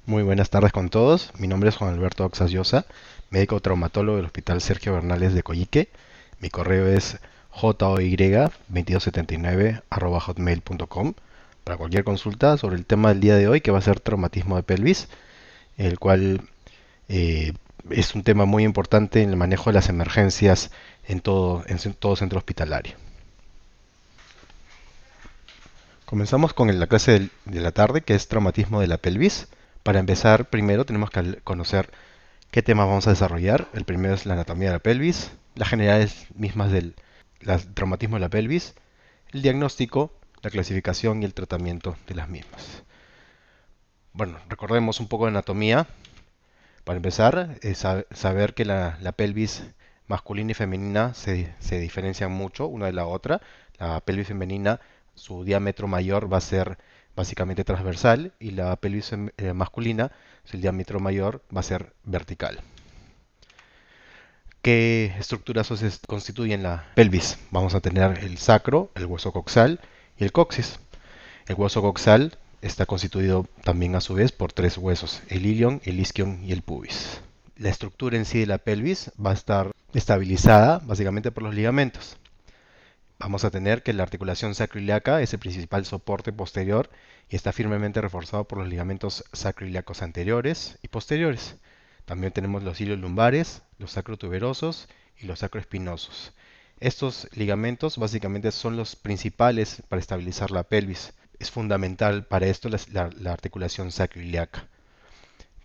Muy buenas tardes con todos. Mi nombre es Juan Alberto Oxas Llosa, médico traumatólogo del Hospital Sergio Bernales de Coyique. Mi correo es joy2279@hotmail.com para cualquier consulta sobre el tema del día de hoy, que va a ser traumatismo de pelvis, el cual eh, es un tema muy importante en el manejo de las emergencias en todo centro hospitalario. Comenzamos con la clase de la tarde, que es traumatismo de la pelvis. Para empezar, primero tenemos que conocer qué temas vamos a desarrollar. El primero es la anatomía de la pelvis, las generalidades mismas del traumatismo de la pelvis, el diagnóstico, la clasificación y el tratamiento de las mismas. Bueno, recordemos un poco de anatomía. Para empezar, es saber que la pelvis masculina y femenina se diferencian mucho una de la otra. La pelvis femenina, su diámetro mayor va a ser básicamente transversal, y la pelvis masculina, el diámetro mayor va a ser vertical. ¿Qué estructuras constituyen la pelvis? Vamos a tener el sacro, el hueso coxal y el coxis. El hueso coxal está constituido también a su vez por tres huesos: el ilion, el isquion y el pubis. La estructura en sí de la pelvis va a estar estabilizada básicamente por los ligamentos. Vamos a tener que la articulación sacroiliaca es el principal soporte posterior y está firmemente reforzado por los ligamentos sacroiliacos anteriores y posteriores. También tenemos los ilios lumbares, los sacrotuberosos y los sacroespinosos. Estos ligamentos básicamente son los principales para estabilizar la pelvis. Es fundamental para esto la articulación sacroiliaca.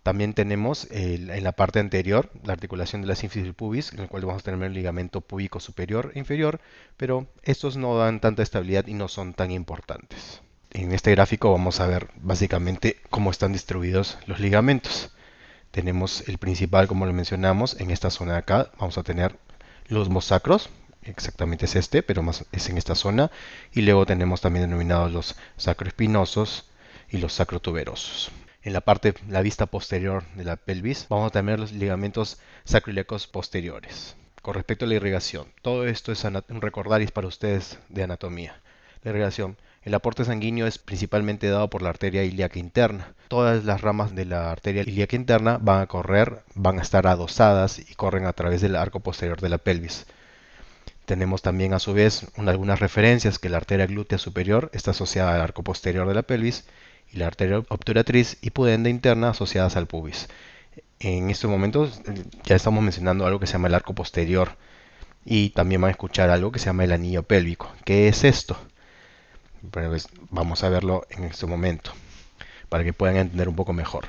También tenemos en la parte anterior la articulación de la sínfisis del pubis, en el cual vamos a tener el ligamento púbico superior e inferior, pero estos no dan tanta estabilidad y no son tan importantes. En este gráfico vamos a ver básicamente cómo están distribuidos los ligamentos. Tenemos el principal, como lo mencionamos, en esta zona de acá vamos a tener los mosacros, exactamente es este, pero más es en esta zona, y luego tenemos también denominados los sacroespinosos y los sacrotuberosos. En la vista posterior de la pelvis, vamos a tener los ligamentos sacroiliacos posteriores. Con respecto a la irrigación, todo esto es un recordaris para ustedes de anatomía. La irrigación. El aporte sanguíneo es principalmente dado por la arteria ilíaca interna. Todas las ramas de la arteria ilíaca interna van a estar adosadas y corren a través del arco posterior de la pelvis. Tenemos también a su vez algunas referencias que la arteria glútea superior está asociada al arco posterior de la pelvis y la arteria obturatriz y pudenda interna asociadas al pubis. En estos momentos ya estamos mencionando algo que se llama el arco posterior, y también van a escuchar algo que se llama el anillo pélvico. ¿Qué es esto? Pues vamos a verlo en este momento para que puedan entender un poco mejor.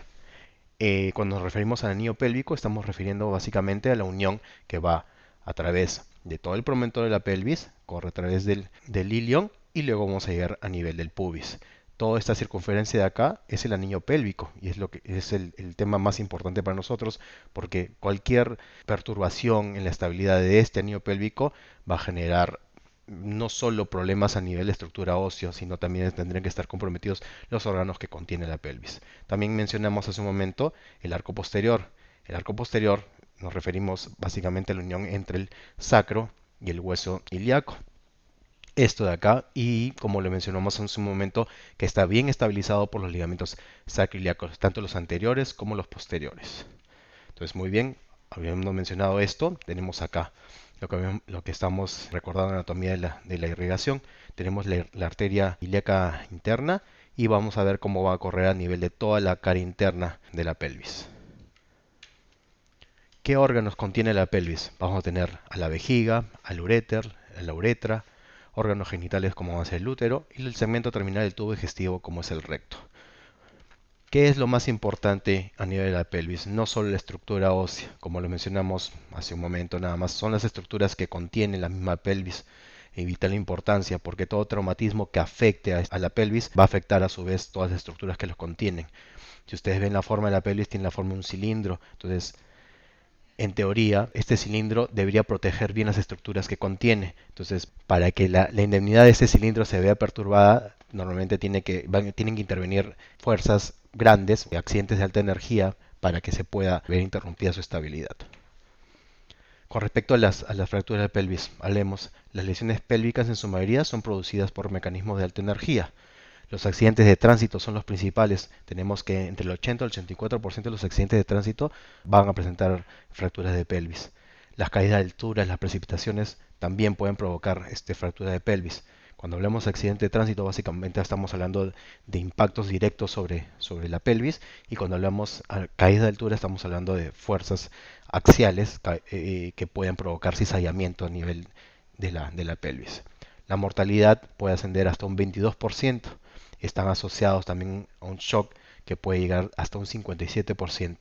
Cuando nos referimos al anillo pélvico, estamos refiriendo básicamente a la unión que va a través de todo el promontorio de la pelvis, corre a través del ilion y luego vamos a llegar a nivel del pubis. Toda esta circunferencia de acá es el anillo pélvico, y es lo que es el tema más importante para nosotros, porque cualquier perturbación en la estabilidad de este anillo pélvico va a generar no solo problemas a nivel de estructura ósea, sino también tendrían que estar comprometidos los órganos que contiene la pelvis. También mencionamos hace un momento el arco posterior. El arco posterior nos referimos básicamente a la unión entre el sacro y el hueso ilíaco. Esto de acá, y como le mencionamos hace un momento, que está bien estabilizado por los ligamentos sacroiliacos, tanto los anteriores como los posteriores. Entonces, muy bien, habiendo mencionado esto, tenemos acá lo que estamos recordando en la anatomía de la irrigación. Tenemos la arteria ilíaca interna, y vamos a ver cómo va a correr a nivel de toda la cara interna de la pelvis. ¿Qué órganos contiene la pelvis? Vamos a tener a la vejiga, al uréter, a la uretra, órganos genitales como va a ser el útero, y el segmento terminal del tubo digestivo como es el recto. ¿Qué es lo más importante a nivel de la pelvis? No solo la estructura ósea, como lo mencionamos hace un momento nada más, son las estructuras que contiene la misma pelvis. Y vital importancia, porque todo traumatismo que afecte a la pelvis va a afectar a su vez todas las estructuras que los contienen. Si ustedes ven la forma de la pelvis, tiene la forma de un cilindro. Entonces, en teoría, este cilindro debería proteger bien las estructuras que contiene. Entonces, para que la indemnidad de este cilindro se vea perturbada, normalmente tienen que intervenir fuerzas grandes, accidentes de alta energía, para que se pueda ver interrumpida su estabilidad. Con respecto a las fracturas de pelvis, hablemos. Las lesiones pélvicas en su mayoría son producidas por mecanismos de alta energía. Los accidentes de tránsito son los principales. Tenemos que entre el 80 y el 84% de los accidentes de tránsito van a presentar fracturas de pelvis. Las caídas de altura, las precipitaciones también pueden provocar fractura de pelvis. Cuando hablamos de accidente de tránsito, básicamente estamos hablando de impactos directos sobre la pelvis, y cuando hablamos de caída de altura estamos hablando de fuerzas axiales que pueden provocar cizallamiento a nivel de la pelvis. La mortalidad puede ascender hasta un 22%. Están asociados también a un shock que puede llegar hasta un 57%.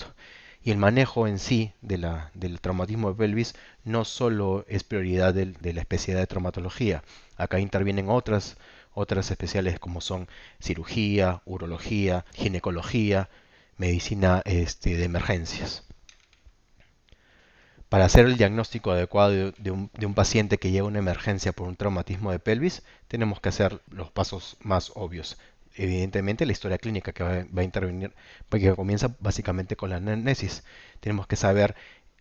Y el manejo en sí del traumatismo de pelvis no solo es prioridad de la especialidad de traumatología. Acá intervienen otras especiales como son cirugía, urología, ginecología, medicina de emergencias. Para hacer el diagnóstico adecuado de un paciente que llega a una emergencia por un traumatismo de pelvis, tenemos que hacer los pasos más obvios. Evidentemente, la historia clínica que va a intervenir, porque comienza básicamente con la anamnesis. Tenemos que saber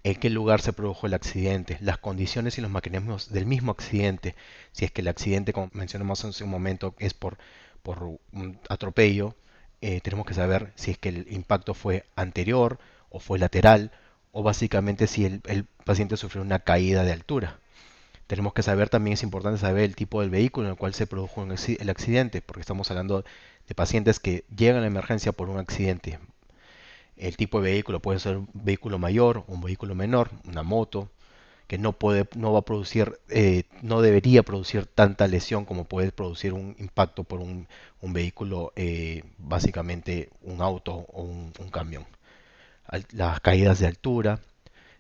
en qué lugar se produjo el accidente, las condiciones y los mecanismos del mismo accidente. Si es que el accidente, como mencionamos hace un momento, es por un atropello, tenemos que saber si es que el impacto fue anterior o fue lateral, o básicamente si el paciente sufrió una caída de altura. Tenemos que saber también, es importante saber el tipo del vehículo en el cual se produjo el accidente, porque estamos hablando de pacientes que llegan a la emergencia por un accidente. El tipo de vehículo puede ser un vehículo mayor, un vehículo menor, una moto, que no va a producir, no debería producir tanta lesión como puede producir un impacto por un vehículo, básicamente un auto o un camión. Las caídas de altura,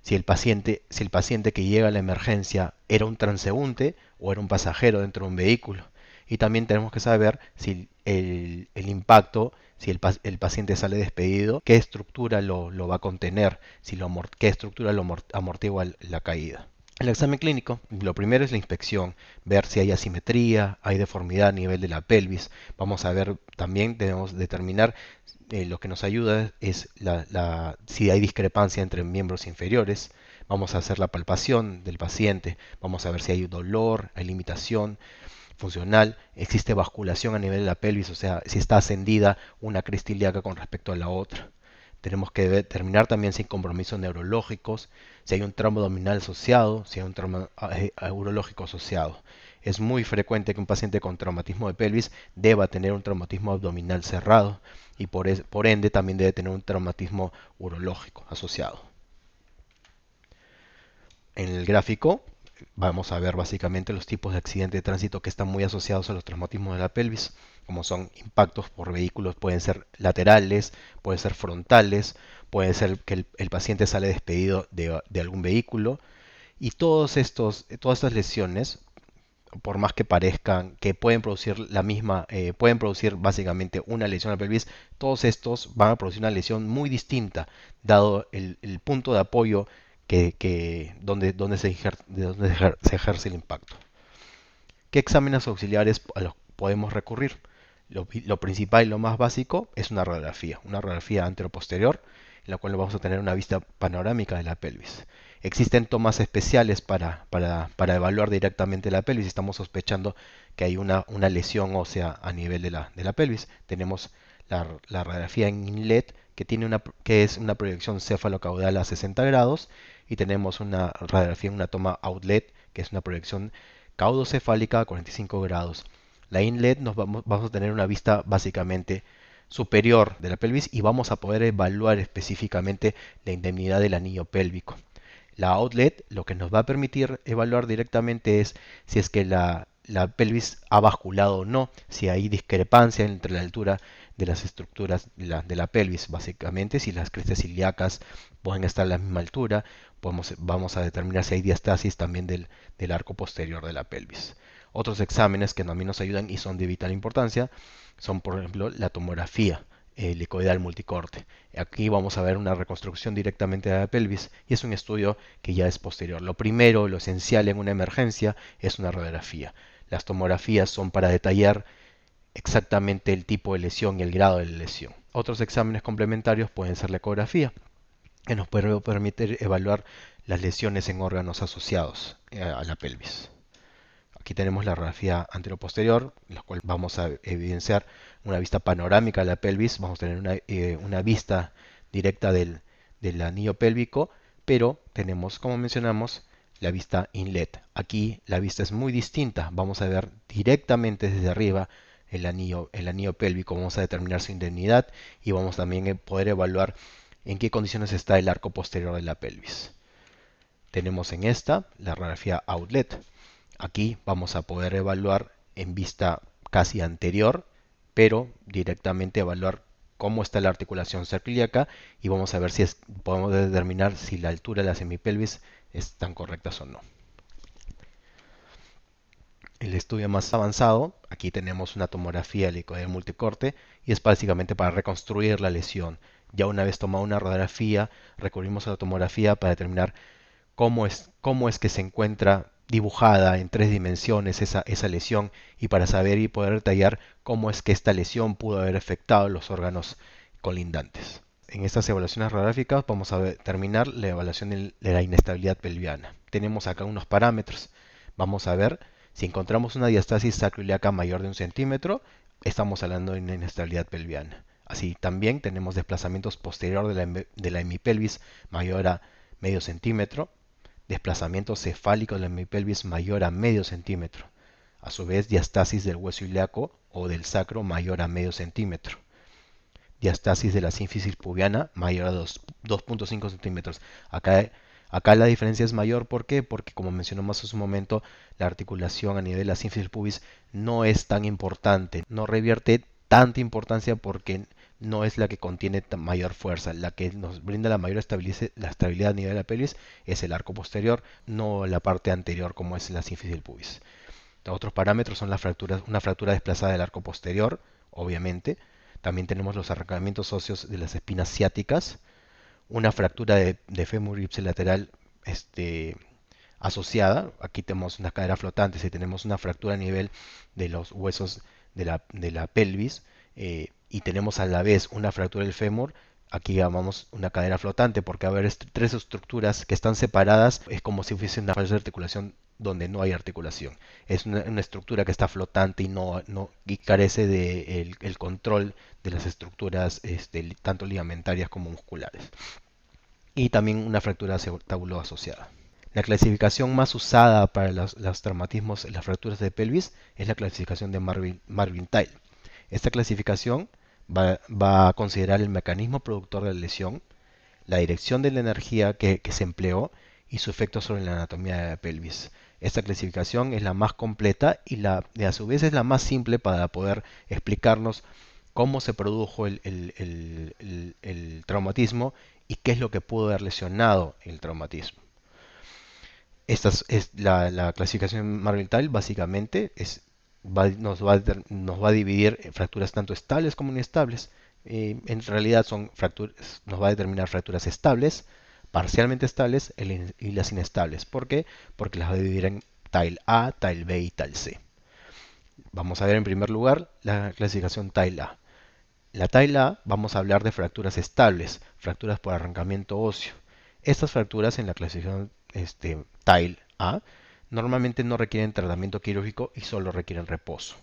si el paciente que llega a la emergencia era un transeúnte o era un pasajero dentro de un vehículo. Y también tenemos que saber si el impacto, si el paciente sale despedido, qué estructura lo va a contener, qué estructura lo amortigua la caída. El examen clínico, lo primero es la inspección, ver si hay asimetría, hay deformidad a nivel de la pelvis. Vamos a ver también, debemos determinar, lo que nos ayuda es si hay discrepancia entre miembros inferiores. Vamos a hacer la palpación del paciente, vamos a ver si hay dolor, hay limitación funcional, existe basculación a nivel de la pelvis, o sea, si está ascendida una cresta ilíaca con respecto a la otra. Tenemos que determinar también si hay compromisos neurológicos, si hay un trauma abdominal asociado, si hay un trauma urológico asociado. Es muy frecuente que un paciente con traumatismo de pelvis deba tener un traumatismo abdominal cerrado, y por ende también debe tener un traumatismo urológico asociado. En el gráfico vamos a ver básicamente los tipos de accidentes de tránsito que están muy asociados a los traumatismos de la pelvis, como son impactos por vehículos, pueden ser laterales, pueden ser frontales, puede ser que el paciente sale despedido de algún vehículo, y todas estas lesiones, por más que parezcan que pueden producir pueden producir básicamente una lesión a la pelvis, todos estos van a producir una lesión muy distinta, dado el punto de apoyo donde se ejerce el impacto. ¿Qué exámenes auxiliares a los podemos recurrir? Lo principal y lo más básico es una radiografía anteroposterior, en la cual vamos a tener una vista panorámica de la pelvis. Existen tomas especiales para evaluar directamente la pelvis. Estamos sospechando que hay una lesión ósea a nivel de la pelvis. Tenemos la radiografía en inlet, que es una proyección cefalocaudal a 60 grados, y tenemos una radiografía en una toma outlet, que es una proyección caudocefálica a 45 grados. La inlet vamos a tener una vista básicamente superior de la pelvis, y vamos a poder evaluar específicamente la indemnidad del anillo pélvico. La outlet lo que nos va a permitir evaluar directamente es si es que la pelvis ha basculado o no, si hay discrepancia entre la altura de las estructuras de la pelvis, básicamente si las crestas ilíacas pueden estar a la misma altura. Vamos a determinar si hay diastasis también del arco posterior de la pelvis. Otros exámenes que también nos ayudan y son de vital importancia son, por ejemplo, la tomografía helicoidal multicorte. Aquí vamos a ver una reconstrucción directamente de la pelvis, y es un estudio que ya es posterior. Lo primero, lo esencial en una emergencia es una radiografía. Las tomografías son para detallar exactamente el tipo de lesión y el grado de la lesión. Otros exámenes complementarios pueden ser la ecografía, que nos puede permitir evaluar las lesiones en órganos asociados a la pelvis. Aquí tenemos la radiografía anteroposterior, en la cual vamos a evidenciar una vista panorámica de la pelvis. Vamos a tener una vista directa del anillo pélvico, pero tenemos, como mencionamos, la vista inlet. Aquí la vista es muy distinta. Vamos a ver directamente desde arriba el anillo pélvico. Vamos a determinar su indemnidad y vamos también a poder evaluar en qué condiciones está el arco posterior de la pelvis. Tenemos en esta la radiografía outlet. Aquí vamos a poder evaluar en vista casi anterior, pero directamente evaluar cómo está la articulación sacroiliaca y vamos a ver si podemos determinar si la altura de la semipelvis están correctas o no. El estudio más avanzado, aquí tenemos una tomografía helicoidal multicorte y es básicamente para reconstruir la lesión. Ya una vez tomada una radiografía, recurrimos a la tomografía para determinar cómo es que se encuentra dibujada en 3 dimensiones esa lesión y para saber y poder detallar cómo es que esta lesión pudo haber afectado los órganos colindantes. En estas evaluaciones radiográficas vamos a determinar la evaluación de la inestabilidad pelviana. Tenemos acá unos parámetros. Vamos a ver si encontramos una diastasis sacroiliaca mayor de 1 centímetro, estamos hablando de una inestabilidad pelviana. Así también tenemos desplazamientos posterior de la hemipelvis mayor a medio centímetro, desplazamiento cefálico de la hemipelvis mayor a medio centímetro. A su vez, diastasis del hueso ilíaco o del sacro mayor a medio centímetro. Diastasis de la sínfisis pubiana mayor a 2.5 centímetros. Acá la diferencia es mayor, ¿por qué? Porque como mencionamos hace un momento, la articulación a nivel de la sínfisis pubis no es tan importante, no revierte tanta importancia porque no es la que contiene mayor fuerza. La que nos brinda la mayor estabilidad a nivel de la pelvis es el arco posterior, no la parte anterior como es la sínfisis pubis. Otros parámetros son una fractura desplazada del arco posterior, obviamente. También tenemos los arrancamientos óseos de las espinas ciáticas, una fractura de fémur ipsilateral asociada. Aquí tenemos una cadera flotante. Si tenemos una fractura a nivel de los huesos de la pelvis y tenemos a la vez una fractura del fémur, aquí llamamos una cadera flotante porque va a haber 3 estructuras que están separadas. Es como si fuese una falsa articulación donde no hay articulación. Es una estructura que está flotante y carece de el control de las estructuras tanto ligamentarias como musculares. Y también una fractura tabulo asociada. La clasificación más usada para los traumatismos, las fracturas de pelvis, es la clasificación de Marvin-Tile. Esta clasificación va a considerar el mecanismo productor de la lesión, la dirección de la energía que se empleó y su efecto sobre la anatomía de la pelvis. Esta clasificación es la más completa y a su vez es la más simple para poder explicarnos cómo se produjo el traumatismo y qué es lo que pudo haber lesionado el traumatismo. Esta es la clasificación Marvin-Tile. Básicamente nos va a dividir en fracturas tanto estables como inestables. En realidad nos va a determinar fracturas estables, parcialmente estables y las inestables. ¿Por qué? Porque las va a dividir en Tile A, Tile B y Tile C. Vamos a ver en primer lugar la clasificación Tile A. La Tile A vamos a hablar de fracturas estables, fracturas por arrancamiento óseo. Estas fracturas en la clasificación Tile A normalmente no requieren tratamiento quirúrgico y solo requieren reposo.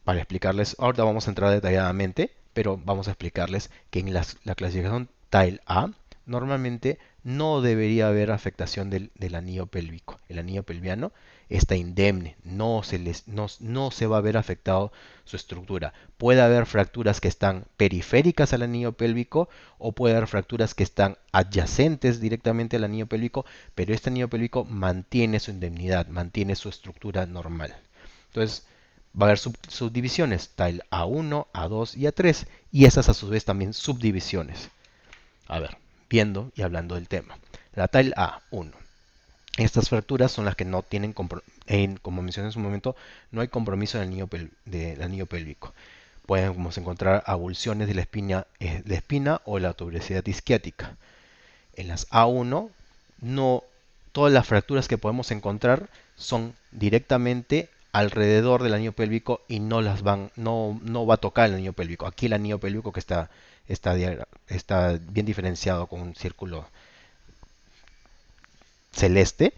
Para explicarles, ahorita vamos a entrar detalladamente, pero vamos a explicarles que en la clasificación Tile A normalmente no debería haber afectación del anillo pélvico. El anillo pelviano está indemne, no se va a ver afectado su estructura. Puede haber fracturas que están periféricas al anillo pélvico o puede haber fracturas que están adyacentes directamente al anillo pélvico, pero este anillo pélvico mantiene su indemnidad, mantiene su estructura normal. Entonces, va a haber subdivisiones, Tile A1, A2 y A3, y esas a su vez también subdivisiones. A ver, viendo y hablando del tema. La Tile A1. Estas fracturas son las que no tienen, como mencioné en su momento, no hay compromiso del anillo pélvico. Podemos encontrar avulsiones de la espina o la tuberosidad isquiática. En las A1, no todas las fracturas que podemos encontrar son directamente alrededor del anillo pélvico y no va a tocar el anillo pélvico. Aquí el anillo pélvico que está bien diferenciado con un círculo celeste,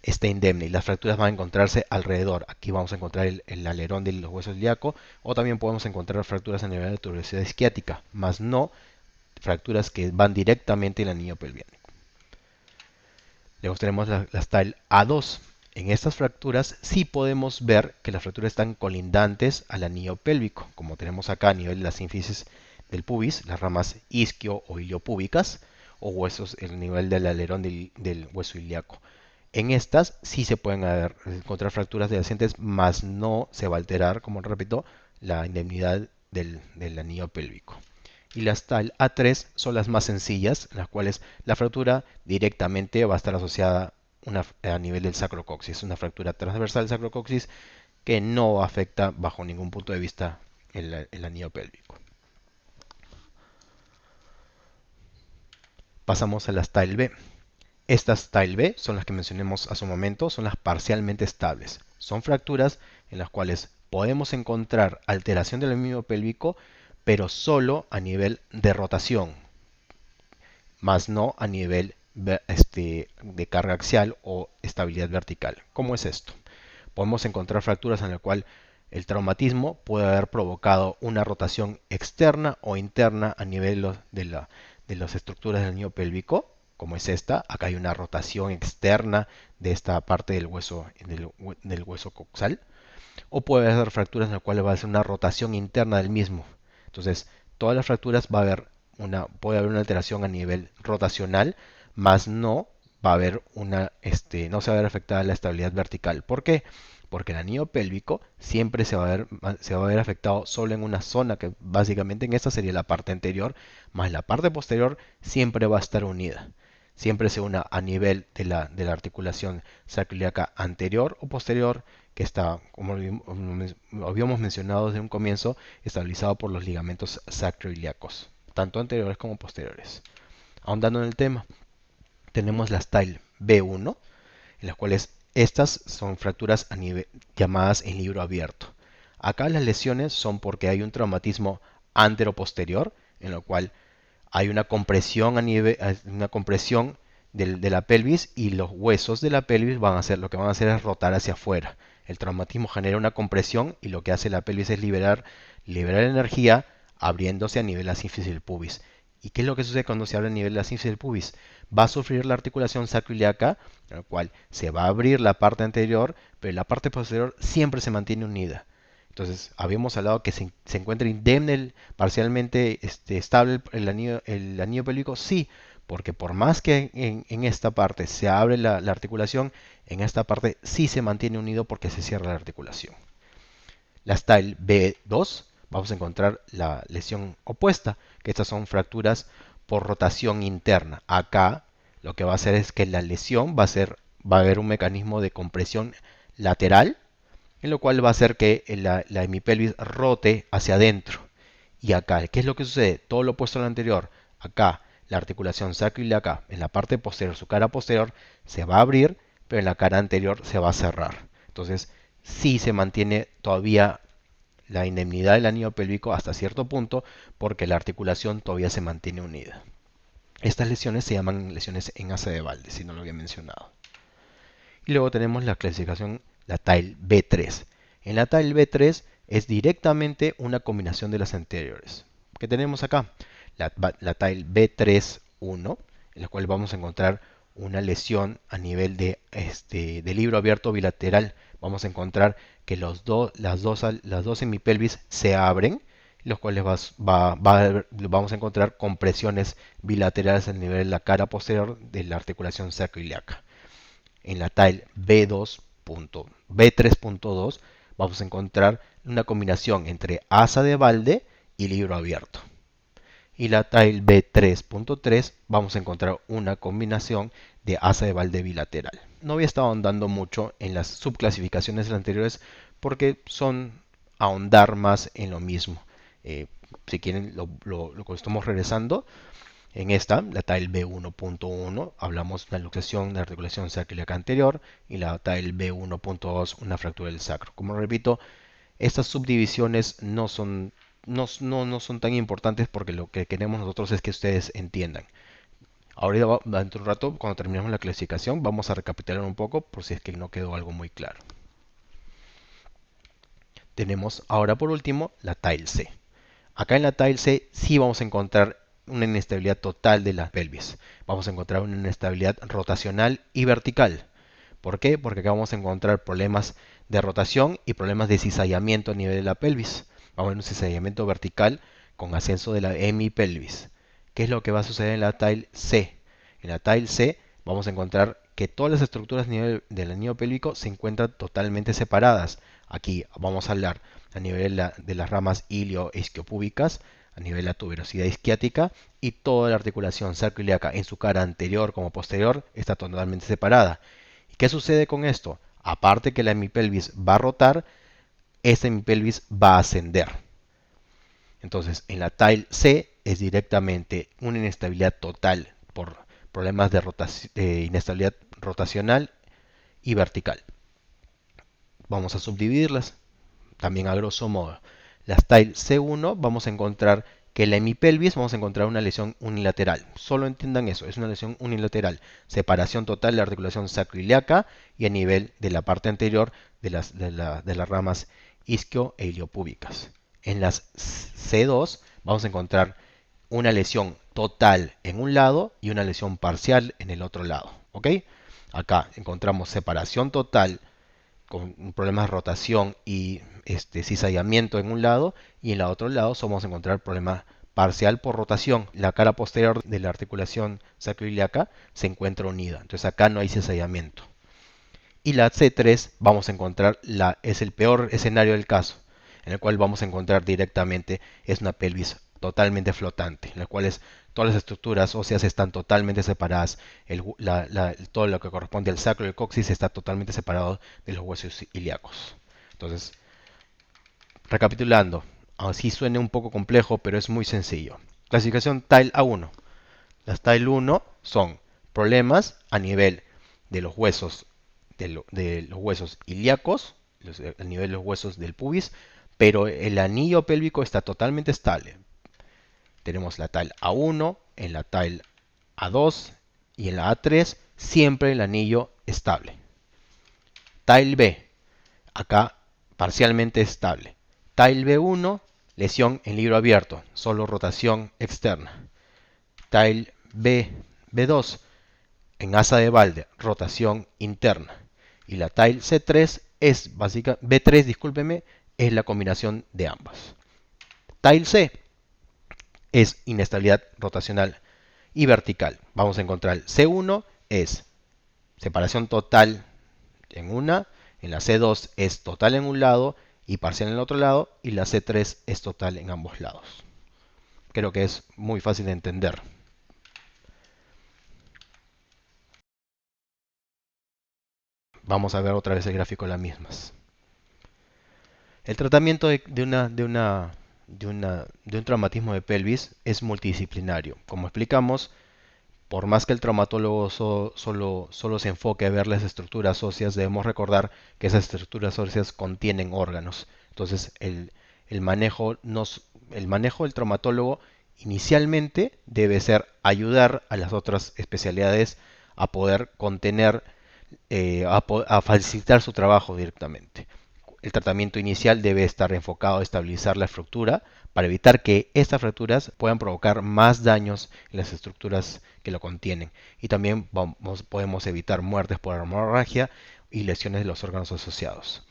esté indemne y las fracturas van a encontrarse alrededor. Aquí vamos a encontrar el alerón de los huesos ilíacos, o también podemos encontrar fracturas a nivel de tuberosidad isquiática, más no fracturas que van directamente en el anillo pelviano. Luego tenemos la style A2. En estas fracturas sí podemos ver que las fracturas están colindantes al anillo pélvico, como tenemos acá a nivel de las sínfisis del pubis, las ramas isquio o iliopúbicas, o huesos, el nivel del alerón del hueso ilíaco. En estas sí se pueden encontrar fracturas adyacentes, más no se va a alterar, como repito, la indemnidad del anillo pélvico. Y las tal A3 son las más sencillas, en las cuales la fractura directamente va a estar asociada a nivel del sacrocoxis. Una fractura transversal del sacrocoxis que no afecta bajo ningún punto de vista el anillo pélvico. Pasamos a las TILE B. Estas TILE B son las que mencionamos hace un momento, son las parcialmente estables. Son fracturas en las cuales podemos encontrar alteración del anillo pélvico, pero solo a nivel de rotación, más no a nivel de carga axial o estabilidad vertical. ¿Cómo es esto? Podemos encontrar fracturas en las cuales el traumatismo puede haber provocado una rotación externa o interna a nivel de las estructuras del anillo pélvico, como es esta. Acá hay una rotación externa de esta parte del hueso coxal. O puede haber fracturas en las cuales va a ser una rotación interna del mismo. Entonces, todas las fracturas puede haber una alteración a nivel rotacional, más no va a haber no se va a ver afectada la estabilidad vertical. ¿Por qué? Porque el anillo pélvico siempre se va a ver afectado solo en una zona, que básicamente en esta sería la parte anterior, más la parte posterior siempre va a estar unida. Siempre se una a nivel de la articulación sacroiliaca anterior o posterior, que está, como habíamos mencionado desde un comienzo, estabilizado por los ligamentos sacroiliacos, tanto anteriores como posteriores. Ahondando en el tema, tenemos la style B1, en las cuales estas son fracturas llamadas en libro abierto. Acá las lesiones son porque hay un traumatismo antero-posterior, en lo cual hay una compresión de la pelvis, y los huesos de la pelvis lo que van a hacer es rotar hacia afuera. El traumatismo genera una compresión y lo que hace la pelvis es liberar energía abriéndose a nivel de la sínfisis del pubis. ¿Y qué es lo que sucede cuando se abre a nivel de la sínfisis del pubis? Va a sufrir la articulación sacroiliaca, en la cual se va a abrir la parte anterior, pero la parte posterior siempre se mantiene unida. Entonces, habíamos hablado que se encuentra indemne, parcialmente estable el anillo pélvico. Sí, porque por más que en esta parte se abre la articulación, en esta parte sí se mantiene unido porque se cierra la articulación. La style B2, vamos a encontrar la lesión opuesta, que estas son fracturas por rotación interna. Acá lo que va a hacer es que la lesión va a haber un mecanismo de compresión lateral, en lo cual va a hacer que la hemipelvis rote hacia adentro. Y acá, ¿qué es lo que sucede? Todo lo opuesto a lo anterior. Acá, la articulación sacroiliaca en la parte posterior, su cara posterior, se va a abrir, pero en la cara anterior se va a cerrar. Entonces, sí se mantiene todavía la indemnidad del anillo pélvico hasta cierto punto, porque la articulación todavía se mantiene unida. Estas lesiones se llaman lesiones en asa de Valde, si no lo había mencionado. Y luego tenemos la clasificación, la TILE B3. En la TILE B3 es directamente una combinación de las anteriores. ¿Qué tenemos acá? La TILE B3-1, en la cual vamos a encontrar una lesión a nivel de libro abierto bilateral. Vamos a encontrar que las dos semipelvis se abren, los cuales vamos a encontrar compresiones bilaterales a nivel de la cara posterior de la articulación sacroiliaca. En la tile B3.2 vamos a encontrar una combinación entre asa de Valde y libro abierto. Y la tile B3.3 vamos a encontrar una combinación de asa de Valde bilateral. No había estado ahondando mucho en las subclasificaciones anteriores porque son ahondar más en lo mismo. Si quieren, lo estamos regresando. En esta, la TILE B1.1, hablamos de la luxación de la articulación sacroiliaca anterior, y la TILE B1.2, una fractura del sacro. Como repito, estas subdivisiones no son tan importantes porque lo que queremos nosotros es que ustedes entiendan. Ahorita, dentro de un rato, cuando terminemos la clasificación, vamos a recapitular un poco por si es que no quedó algo muy claro. Tenemos ahora por último la tile C. Acá en la tile C sí vamos a encontrar una inestabilidad total de la pelvis. Vamos a encontrar una inestabilidad rotacional y vertical. ¿Por qué? Porque acá vamos a encontrar problemas de rotación y problemas de cizallamiento a nivel de la pelvis. Vamos a ver un cizallamiento vertical con ascenso de la hemipelvis. ¿Qué es lo que va a suceder en la tile C? En la tile C vamos a encontrar que todas las estructuras del anillo pélvico se encuentran totalmente separadas. Aquí vamos a hablar a nivel de las ramas ilio-isquiopúbicas, a nivel de la tuberosidad isquiática, y toda la articulación sacroiliaca en su cara anterior como posterior está totalmente separada. ¿Y qué sucede con esto? Aparte que la hemipelvis va a rotar, esta hemipelvis va a ascender. Entonces, en la tile C es directamente una inestabilidad total por problemas de inestabilidad rotacional y vertical. Vamos a subdividirlas también a grosso modo. Las tile C1 vamos a encontrar que la hemipelvis vamos a encontrar una lesión unilateral. Solo entiendan eso, es una lesión unilateral. Separación total de la articulación sacroiliaca y a nivel de la parte anterior de las ramas isquio e iliopúbicas. En las C2 vamos a encontrar una lesión total en un lado y una lesión parcial en el otro lado. ¿Ok? Acá encontramos separación total con problemas de rotación y cizallamiento en un lado, y en el otro lado vamos a encontrar problema parcial por rotación. La cara posterior de la articulación sacroiliaca se encuentra unida, entonces acá no hay cizallamiento. Y la C3 vamos a encontrar, es el peor escenario del caso, en el cual vamos a encontrar directamente es una pelvis totalmente flotante, en la cual todas las estructuras óseas están totalmente separadas, todo lo que corresponde al sacro y el coxis está totalmente separado de los huesos ilíacos. Entonces, recapitulando, así suena un poco complejo, pero es muy sencillo. Clasificación tile A1. Las tile 1 son problemas a nivel de los huesos, de los huesos ilíacos, a nivel de los huesos del pubis, pero el anillo pélvico está totalmente estable. Tenemos la tile A1, en la tile A2 y en la A3 siempre el anillo estable. Tile B, acá parcialmente estable. Tile B1, lesión en libro abierto, solo rotación externa. Tile B2, en asa de balde, rotación interna. Y la tile C3 es B3, discúlpeme, es la combinación de ambas. Tile C es inestabilidad rotacional y vertical. Vamos a encontrar C1 es separación total en la C2 es total en un lado y parcial en el otro lado, y la C3 es total en ambos lados. Creo que es muy fácil de entender. Vamos a ver otra vez el gráfico de las mismas. El tratamiento de un traumatismo de pelvis es multidisciplinario. Como explicamos, por más que el traumatólogo solo se enfoque a ver las estructuras óseas, debemos recordar que esas estructuras óseas contienen órganos. Entonces, el manejo del traumatólogo inicialmente debe ser ayudar a las otras especialidades a poder contener, a facilitar su trabajo directamente. El tratamiento inicial debe estar enfocado a estabilizar la fractura para evitar que estas fracturas puedan provocar más daños en las estructuras que lo contienen. Y también podemos evitar muertes por hemorragia y lesiones de los órganos asociados.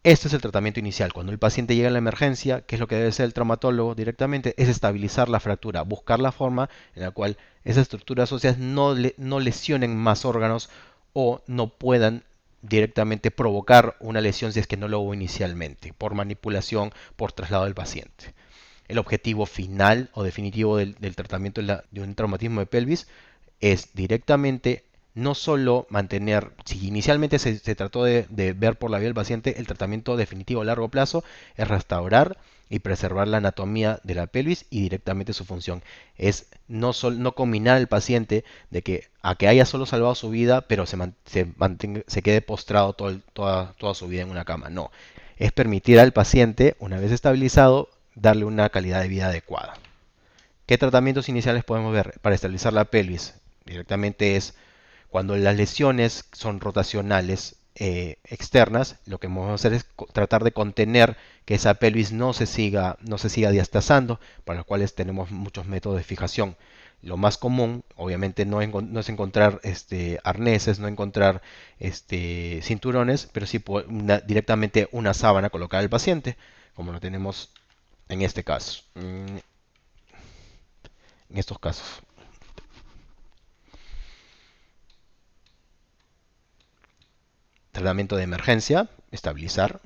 Este es el tratamiento inicial. Cuando el paciente llega a la emergencia, ¿qué es lo que debe hacer el traumatólogo directamente? Es estabilizar la fractura, buscar la forma en la cual esas estructuras óseas no lesionen más órganos o no puedan directamente provocar una lesión si es que no lo hubo inicialmente, por manipulación, por traslado del paciente. El objetivo final o definitivo del tratamiento de un traumatismo de pelvis es directamente no solo mantener, si inicialmente se trató de ver por la vía del paciente, el tratamiento definitivo a largo plazo es restaurar y preservar la anatomía de la pelvis y directamente su función. Es no combinar al paciente de que haya solo salvado su vida, pero se quede postrado toda su vida en una cama. No, es permitir al paciente, una vez estabilizado, darle una calidad de vida adecuada. ¿Qué tratamientos iniciales podemos ver para estabilizar la pelvis? Directamente es cuando las lesiones son rotacionales externas, lo que vamos a hacer es tratar de contener que esa pelvis no se siga diastazando, para los cuales tenemos muchos métodos de fijación. Lo más común, obviamente, no es encontrar arneses, no encontrar cinturones, pero sí directamente una sábana colocada al paciente, como lo tenemos en este caso, en estos casos. Tratamiento de emergencia, estabilizar.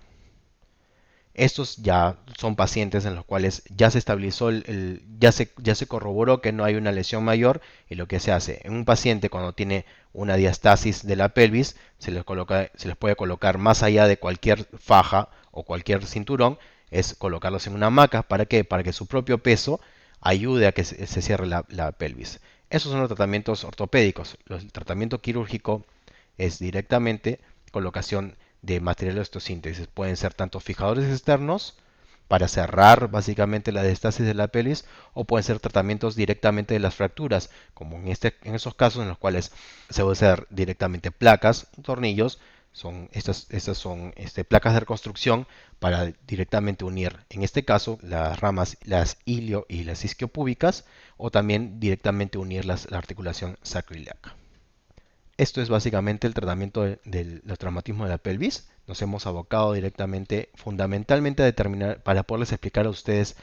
Estos ya son pacientes en los cuales ya se estabilizó, ya se corroboró que no hay una lesión mayor, y lo que se hace en un paciente cuando tiene una diastasis de la pelvis, se les puede colocar más allá de cualquier faja o cualquier cinturón, es colocarlos en una hamaca. ¿Para qué? Para que su propio peso ayude a que se cierre la pelvis. Esos son los tratamientos ortopédicos. El tratamiento quirúrgico es directamente colocación de material de osteosíntesis. Pueden ser tanto fijadores externos para cerrar básicamente la diastasis de la pelvis, o pueden ser tratamientos directamente de las fracturas, como en esos casos en los cuales se puede hacer directamente placas, tornillos. Estas son placas de reconstrucción para directamente unir, en este caso, las ramas, las ilio y las isquiopúbicas, o también directamente unir la articulación sacroiliaca. Esto es básicamente el tratamiento del traumatismo de la pelvis. Nos hemos abocado directamente, fundamentalmente, a determinar, para poderles explicar a ustedes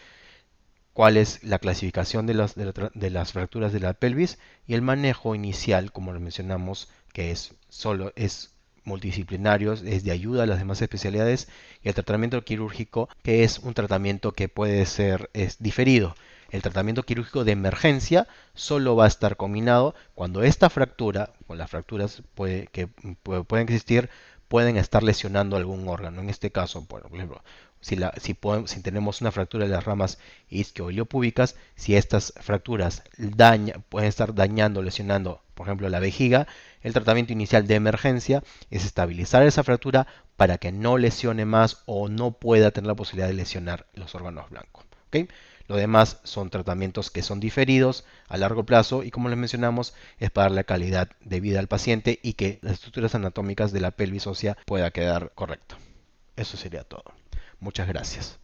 cuál es la clasificación de las fracturas de la pelvis y el manejo inicial, como lo mencionamos, que es multidisciplinario, es de ayuda a las demás especialidades, y el tratamiento quirúrgico, que es un tratamiento que puede ser diferido. El tratamiento quirúrgico de emergencia solo va a estar combinado cuando esta fractura, o las fracturas que pueden existir, pueden estar lesionando algún órgano. En este caso, por ejemplo, si tenemos una fractura de las ramas isquioiliopúbicas, si estas fracturas pueden estar dañando, lesionando, por ejemplo, la vejiga, el tratamiento inicial de emergencia es estabilizar esa fractura para que no lesione más o no pueda tener la posibilidad de lesionar los órganos blancos. ¿Okay? Lo demás son tratamientos que son diferidos a largo plazo, y, como les mencionamos, es para darle calidad de vida al paciente y que las estructuras anatómicas de la pelvis ósea pueda quedar correcta. Eso sería todo. Muchas gracias.